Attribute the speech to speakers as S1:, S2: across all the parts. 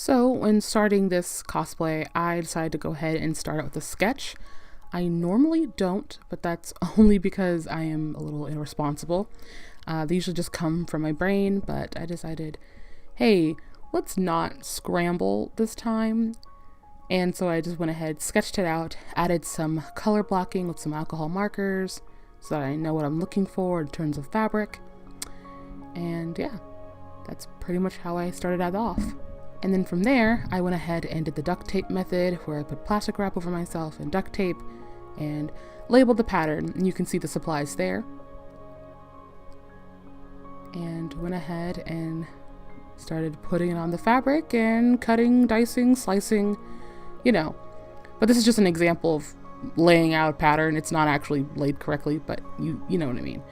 S1: So when starting this cosplay, I decided to go ahead and start out with a sketch. I normally don't, but that's only because I am a little irresponsible. They usually just come from my brain, but I decided, hey, let's not scramble this time. And so I just went ahead, sketched it out, added some color blocking with some alcohol markers so that I know what I'm looking for in terms of fabric. And yeah, that's pretty much how I started that off. And then from there, I went ahead and did the duct tape method where I put plastic wrap over myself and duct tape and labeled the pattern. And you can see the supplies there. And went ahead and started putting it on the fabric and cutting, dicing, slicing, you know. But this is just an example of laying out a pattern. It's not actually laid correctly, but you know what I mean.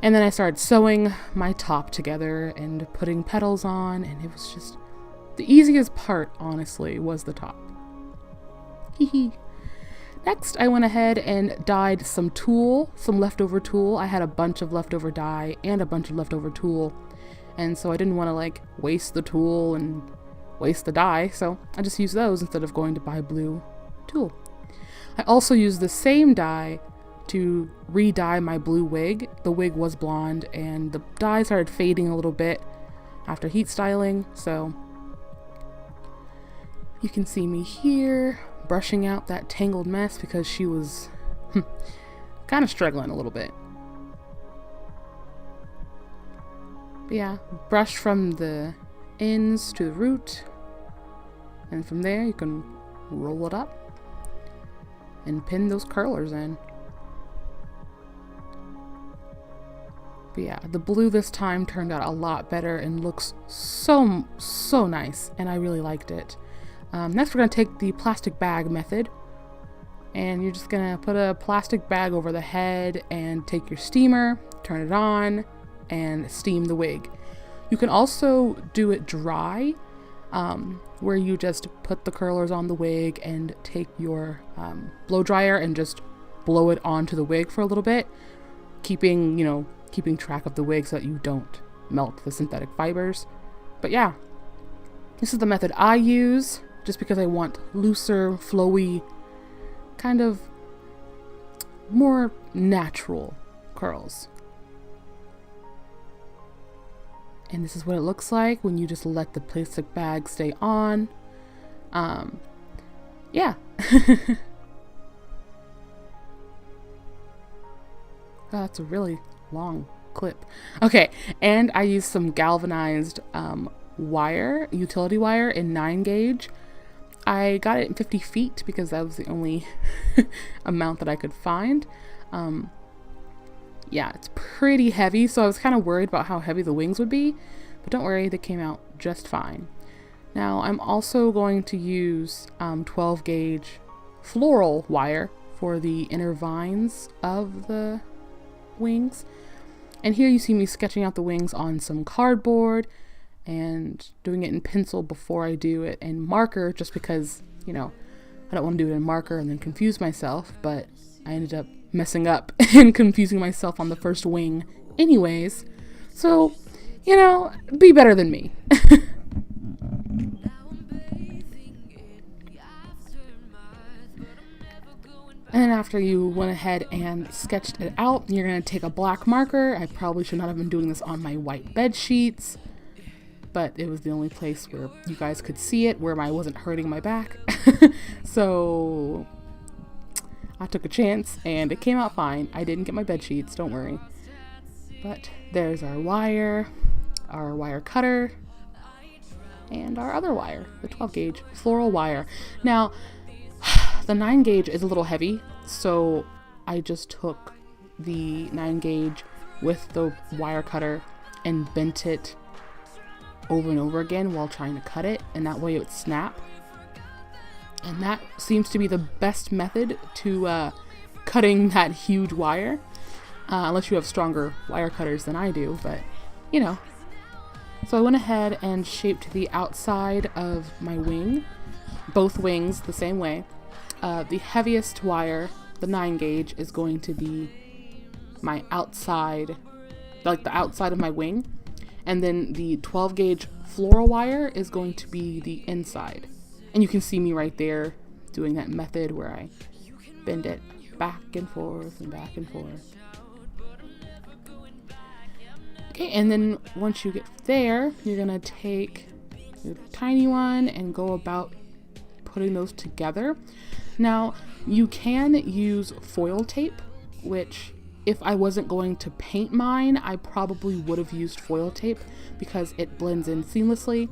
S1: And then I started sewing my top together and putting petals on, and it was just the easiest part, honestly, was the top. Hee. Next, I went ahead and dyed some tulle, some leftover tulle. I had a bunch of leftover dye and a bunch of leftover tulle, and so I didn't want to waste the tulle and waste the dye, so I just used those instead of going to buy blue tulle. I also used the same dye to re-dye my blue wig. The wig was blonde, and the dye started fading a little bit after heat styling, so you can see me here brushing out that tangled mess because she was kind of struggling a little bit. But yeah, brush from the ends to the root, and from there you can roll it up and pin those curlers in. But yeah, the blue this time turned out a lot better and looks so nice, and I really liked it. Next, we're going to take the plastic bag method, and you're just going to put a plastic bag over the head and take your steamer, turn it on, and steam the wig. You can also do it dry, where you just put the curlers on the wig and take your blow dryer and just blow it onto the wig for a little bit, keeping track of the wig so that you don't melt the synthetic fibers. But yeah, this is the method I use, just because I want looser, flowy, kind of more natural curls. And this is what it looks like when you just let the plastic bag stay on. Yeah. Oh, that's a really long clip. Okay, and I used some galvanized wire, utility wire in 9 gauge. I got it in 50 feet because that was the only amount that I could find. Yeah, it's pretty heavy, so I was kind of worried about how heavy the wings would be, but don't worry, they came out just fine. Now I'm also going to use 12 gauge floral wire for the inner vines of the wings. And here you see me sketching out the wings on some cardboard and doing it in pencil before I do it in marker, just because, I don't want to do it in marker and then confuse myself, but I ended up messing up and confusing myself on the first wing anyways. So, be better than me. And after you went ahead and sketched it out, you're going to take a black marker. I probably should not have been doing this on my white bed sheets, but it was the only place where you guys could see it, where I wasn't hurting my back. So I took a chance and it came out fine. I didn't get my bed sheets, don't worry. But there's our wire cutter, and our other wire, the 12 gauge floral wire. Now, the 9 gauge is a little heavy, so I just took the 9 gauge with the wire cutter and bent it over and over again while trying to cut it, and that way it would snap. And that seems to be the best method to cutting that huge wire, unless you have stronger wire cutters than I do, but So I went ahead and shaped the outside of my wing, both wings the same way. The heaviest wire, the 9 gauge, is going to be my outside, the outside of my wing. And then the 12 gauge floral wire is going to be the inside. And you can see me right there doing that method where I bend it back and forth and back and forth. Okay, and then once you get there, you're gonna take your tiny one and go about putting those together. Now, you can use foil tape, which if I wasn't going to paint mine, I probably would have used foil tape because it blends in seamlessly.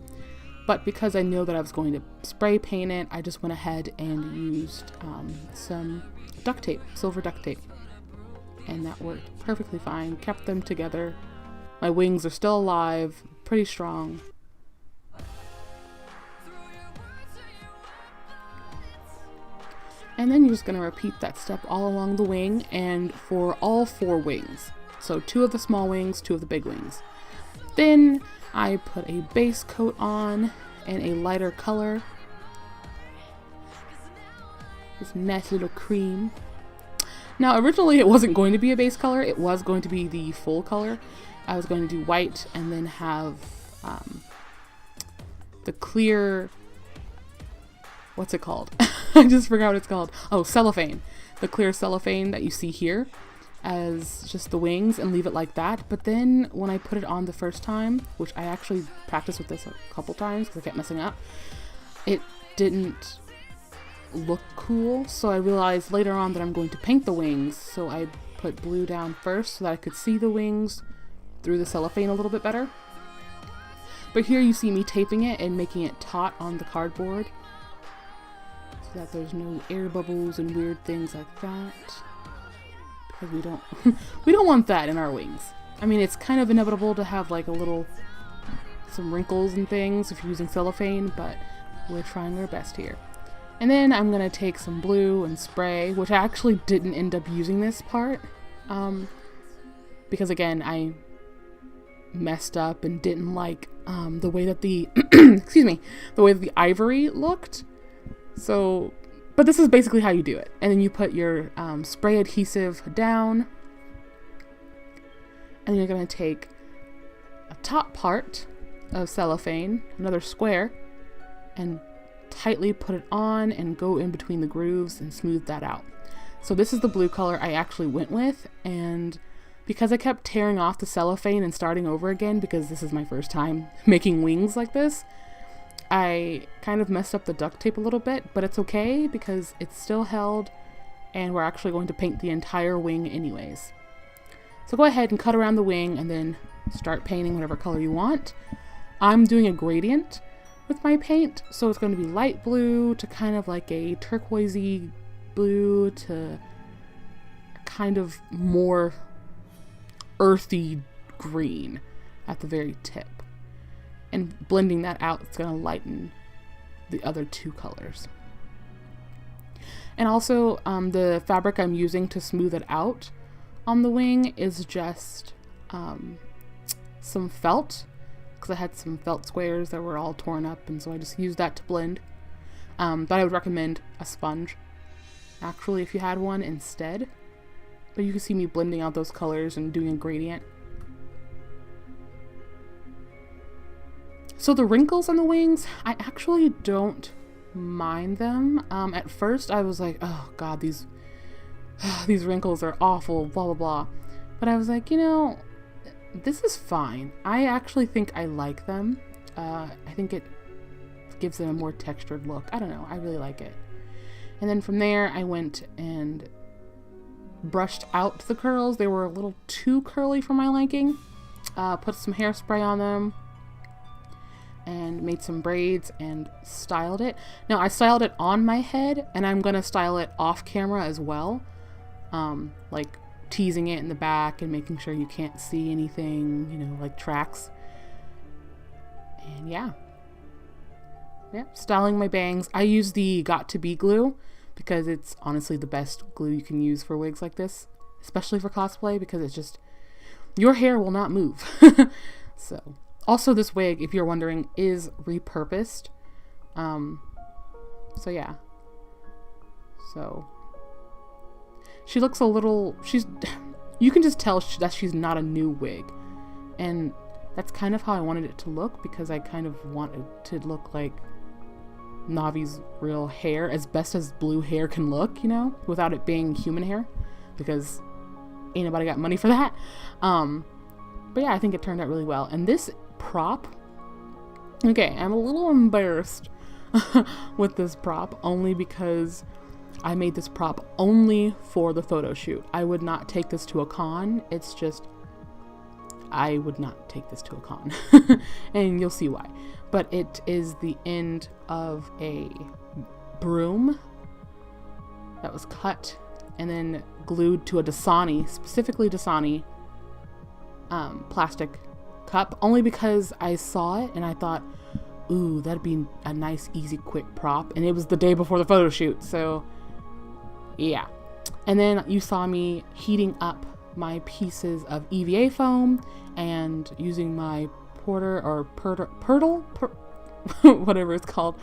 S1: But because I know that I was going to spray paint it, I just went ahead and used some duct tape, silver duct tape. And that worked perfectly fine, kept them together. My wings are still alive, pretty strong. And then you're just going to repeat that step all along the wing and for all 4 wings. So 2 of the small wings, 2 of the big wings. Then I put a base coat on and a lighter color. This nice little cream. Now originally it wasn't going to be a base color, it was going to be the full color. I was going to do white and then have the clear, what's it called? I just forgot what it's called. Oh, cellophane. The clear cellophane that you see here as just the wings and leave it like that. But then when I put it on the first time, which I actually practiced with this a couple times because I kept messing up, it didn't look cool. So I realized later on that I'm going to paint the wings. So I put blue down first so that I could see the wings through the cellophane a little bit better. But here you see me taping it and making it taut on the cardboard so that there's no air bubbles and weird things like that, because we don't we don't want that in our wings. I mean, it's kind of inevitable to have like some wrinkles and things if you're using cellophane, but we're trying our best here. And then I'm gonna take some blue and spray, which I actually didn't end up using this part because again I messed up and didn't like the way that the excuse me, the way that the ivory looked. So, but this is basically how you do it. And then you put your spray adhesive down, and you're gonna take a top part of cellophane, another square, and tightly put it on and go in between the grooves and smooth that out. So this is the blue color I actually went with, and because I kept tearing off the cellophane and starting over again because this is my first time making wings like this, I kind of messed up the duct tape a little bit, but it's okay because it's still held and we're actually going to paint the entire wing anyways. So go ahead and cut around the wing and then start painting whatever color you want. I'm doing a gradient with my paint, so it's going to be light blue to kind of like a turquoisey blue to kind of more earthy green at the very tip. And blending that out, it's going to lighten the other 2 colors. And also, the fabric I'm using to smooth it out on the wing is just some felt, because I had some felt squares that were all torn up, and so I just used that to blend. But I would recommend a sponge, actually, if you had one instead. But you can see me blending out those colors and doing a gradient. So the wrinkles on the wings, I actually don't mind them. At first I was like, oh god, these wrinkles are awful, blah blah blah. But I was like, you know, this is fine. I actually think I like them. I think it gives them a more textured look. I don't know, I really like it. And then from there I went and brushed out the curls. They were a little too curly for my liking. Put some hairspray on them and made some braids and styled it. Now I styled it on my head, and I'm gonna style it off camera as well, like teasing it in the back and making sure you can't see anything, you know, like tracks. And yeah, styling my bangs. I use the Got2b glue because it's honestly the best glue you can use for wigs like this, especially for cosplay, because it's just, your hair will not move. So also, this wig, if you're wondering, is repurposed. So yeah. So she looks a little, you can just tell that she's not a new wig. And That's kind of how I wanted it to look, because I kind of wanted to look like Navi's real hair, as best as blue hair can look, you know, without it being human hair, because ain't nobody got money for that. But yeah, I think it turned out really well. And this prop, okay, I'm a little embarrassed with this prop, only because I made this prop only for the photo shoot. I would not take this to a con. It's just, I would not take this to a con. And you'll see why. But it is the end of a broom that was cut and then glued to a Dasani, specifically Dasani plastic cup, only because I saw it and I thought, ooh, that'd be a nice, easy, quick prop. And it was the day before the photo shoot, so yeah. And then you saw me heating up my pieces of EVA foam and using my whatever it's called,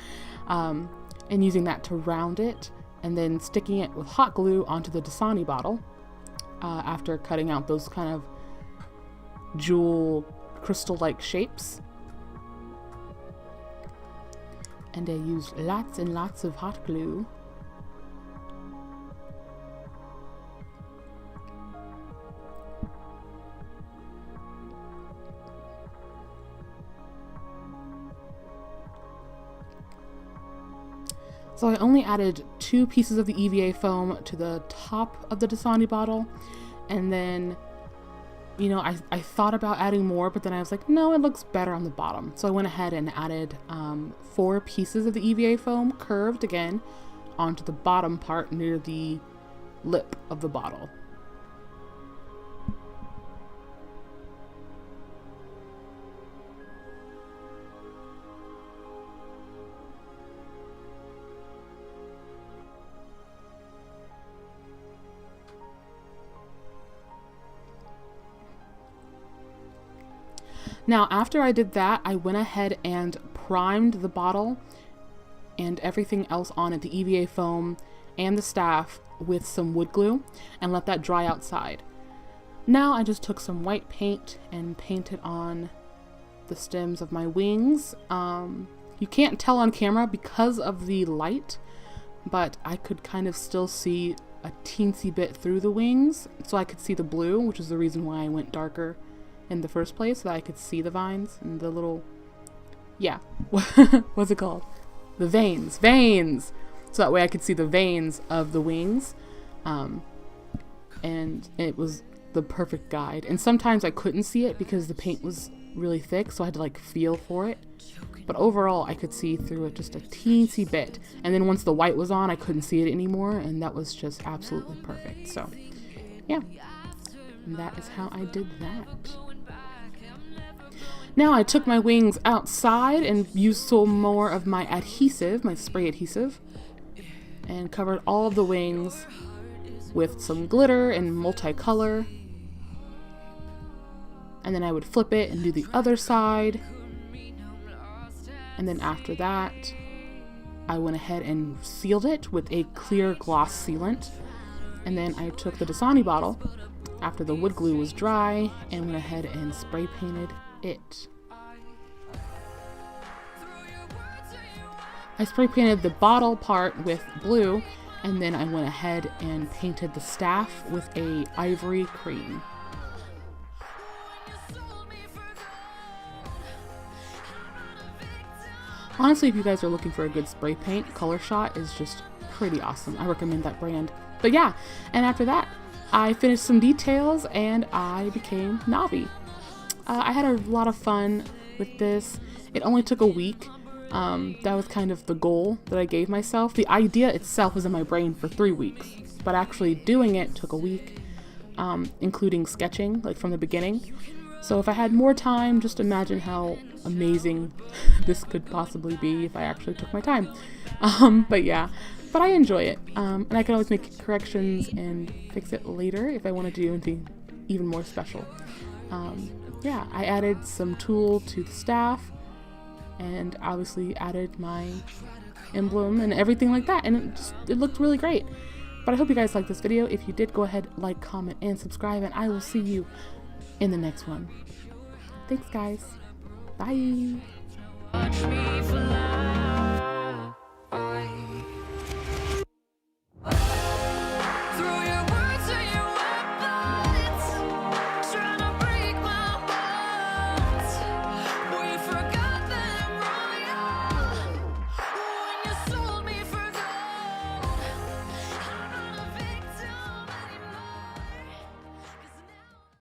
S1: and using that to round it, and then sticking it with hot glue onto the Dasani bottle after cutting out those kind of jewel crystal-like shapes. And I used lots and lots of hot glue. So I only added 2 pieces of the EVA foam to the top of the Dasani bottle, and then, you know, I thought about adding more, but then I was like, no, it looks better on the bottom. So I went ahead and added 4 pieces of the EVA foam, curved again, onto the bottom part near the lip of the bottle. Now, after I did that, I went ahead and primed the bottle and everything else on it, the EVA foam and the staff, with some wood glue, and let that dry outside. Now I just took some white paint and painted on the stems of my wings. You can't tell on camera because of the light, but I could kind of still see a teensy bit through the wings, so I could see the blue, which is the reason why I went darker in the first place, so that I could see the vines and the little, yeah, what's it called? The veins, so that way I could see the veins of the wings, and it was the perfect guide. And sometimes I couldn't see it because the paint was really thick, so I had to like feel for it, but overall I could see through it just a teensy bit. And then once the white was on, I couldn't see it anymore, and that was just absolutely perfect. So yeah, and that is how I did that. Now I took my wings outside and used some more of my adhesive, my spray adhesive, and covered all of the wings with some glitter and multicolor. And then I would flip it and do the other side. And then after that, I went ahead and sealed it with a clear gloss sealant. And then I took the Dasani bottle after the wood glue was dry and went ahead and spray painted it. I spray painted the bottle part with blue, and then I went ahead and painted the staff with a ivory cream. Honestly, if you guys are looking for a good spray paint, Color Shot is just pretty awesome. I recommend that brand. But yeah, and after that, I finished some details and I became Navi. I had a lot of fun with this. It only took a week. That was kind of the goal that I gave myself. The idea itself was in my brain for 3 weeks, but actually doing it took a week, including sketching, like from the beginning. So if I had more time, just imagine how amazing this could possibly be if I actually took my time. But yeah, but I enjoy it. And I can always make corrections and fix it later if I want to do anything even more special. Yeah, I added some tulle to the staff, and obviously added my emblem and everything like that, and it looked really great. But I hope you guys liked this video. If you did, go ahead, like, comment, and subscribe, and I will see you in the next one. Thanks, guys. Bye.
S2: Watch me for